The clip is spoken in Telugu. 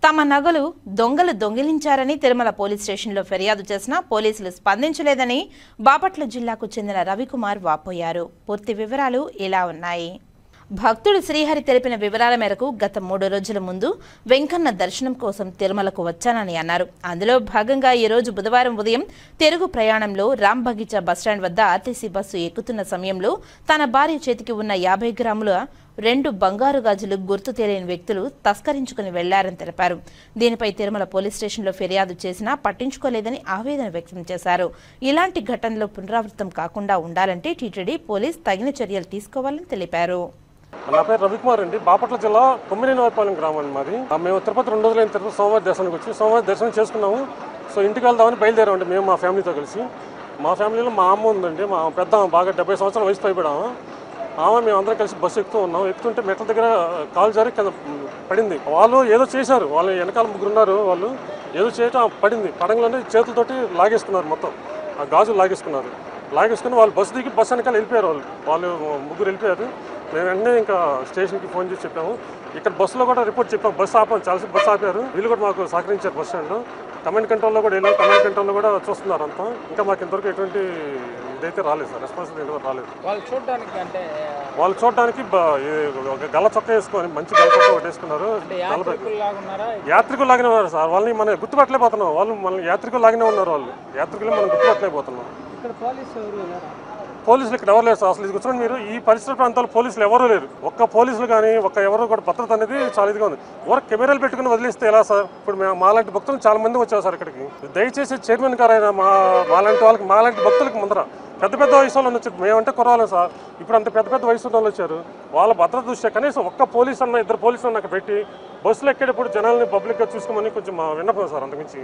తమ నగలు దొంగలు దొంగిలించారని తిరుమల పోలీస్ స్టేషన్లో ఫిర్యాదు చేసినా పోలీసులు స్పందించలేదని బాపట్ల జిల్లాకు చెందిన రవికుమార్ వాపోయారు. పూర్తి వివరాలు ఇలా ఉన్నాయి. భక్తుడు శ్రీహరి తెలిపిన వివరాల మేరకు గత 3 రోజుల ముందు వెంకన్న దర్శనం కోసం తిరుమలకు వచ్చానని అన్నారు. అందులో భాగంగా ఈరోజు బుధవారం ఉదయం తిరుగు ప్రయాణంలో రామ్ బగీచా బస్టాండ్ వద్ద ఆర్టీసీ బస్సు ఎక్కుతున్న సమయంలో తన భార్య చేతికి ఉన్న 50 గ్రాముల 2 బంగారు గాజులు గుర్తు తెలియని వ్యక్తులు తస్కరించుకుని వెళ్లారని తెలిపారు. దీనిపై తిరుమల పోలీస్ స్టేషన్లో ఫిర్యాదు చేసినా పట్టించుకోలేదని ఆవేదన వ్యక్తం చేశారు. ఇలాంటి ఘటనలు పునరావృతం కాకుండా ఉండాలంటే టీటీడీ పోలీస్ తగిన చర్యలు తీసుకోవాలని తెలిపారు. నా పేరు రవికుమార్ అండి. బాపట్ల జిల్లా కొమ్మినేనివారిపాలెం గ్రామం అండి మాది. మేము తిరుపతి 2 రోజులైన తిరుపతి సోమవారం దర్శనానికి వచ్చి సోమవారం దర్శనం చేసుకున్నాము. సో ఇంటికి వెళ్దామని బయలుదేరామండి మేము మా ఫ్యామిలీతో కలిసి. మా ఫ్యామిలీలో మా అమ్మ ఉందండి, మా పెద్ద బాగా 70 సంవత్సరాల వయసు పైబడాము. మేము అందరం కలిసి బస్సు ఎక్కుతూ ఉన్నాం. ఎక్కుతుంటే మెట్ల దగ్గర కాలు జారి కింద పడింది. వాళ్ళు ఏదో చేశారు, వాళ్ళు వెనకాల 3 ఉన్నారు. వాళ్ళు ఏదో చేయటం పడింది. పడంలోనే చేతులతోటి లాగేసుకున్నారు, మొత్తం ఆ గాజులు లాగేసుకుని వాళ్ళు బస్సు దిగి బస్సు వెనకాల వెళ్ళిపోయారు. వాళ్ళు 3 వెళ్ళిపోయారు. మేము వెంటనే ఇంకా స్టేషన్కి ఫోన్ చేసి చెప్పాము. ఇక్కడ బస్సులో కూడా రిపోర్ట్ చెప్పాము. బస్సు ఆపాము, చాలాసేపు బస్సు ఆపారు. వీళ్ళు కూడా మాకు సహకరించారు. బస్ స్టాండ్లో కమాండ్ కంట్రోల్లో కూడా వెళ్ళాము. కమాండ్ కంట్రోల్లో కూడా చూస్తున్నారు అంతా. ఇంకా మాకు ఇంతవరకు ఎటువంటి ఇదైతే రాలేదు సార్, రెస్పాన్సిబిలిటీ ఇంతవరకు రాలేదు. వాళ్ళు చూడడానికి ఒక గల్ల చొక్కా వేసుకొని మంచి గల్ల చొక్కా ఒకటి వేసుకున్నారు. యాత్రికులు లాగానే ఉన్నారు సార్. వాళ్ళని మనం గుర్తుపట్టలేకపోతున్నాం. వాళ్ళు మన యాత్రికులు లాగానే ఉన్నారు. వాళ్ళు యాత్రికులు మనం గుర్తుపట్టలేకపోతున్నాం. పోలీసులు ఇక్కడ ఎవరు లేరు సార్. అసలు ఇది కూర్చొని మీరు ఈ పరిసర ప్రాంతాల్లో పోలీసులు ఎవరూ లేరు. ఒక్క పోలీసులు కానీ ఎవరు కూడా భద్రత అనేది చాలా ఇదిగా ఉంది. ఎవరు కెమెరాలు పెట్టుకుని వదిలేస్తే ఎలా సార్? ఇప్పుడు మాలాంటి భక్తులు చాలా మంది వచ్చారు సార్ ఇక్కడికి. దయచేసి చైర్మన్ గారు అయినా మాలాంటి వాళ్ళకి, మాలాంటి భక్తులకు ముందర పెద్ద వయసు వాళ్ళు వచ్చారు. మేమంటే కురవాలి సార్. ఇప్పుడు అంత పెద్ద వయసు వాళ్ళు వచ్చారు. వాళ్ళ భద్రత దృష్ట్యా కనీసం ఒక్క పోలీసు అన్న 2 పోలీసులు అన్న పెట్టి బస్సులు ఎక్కేటప్పుడు జనాలని పబ్లిక్గా చూసుకోమని కొంచెం మా విన్నపం సార్. అంతకుమించి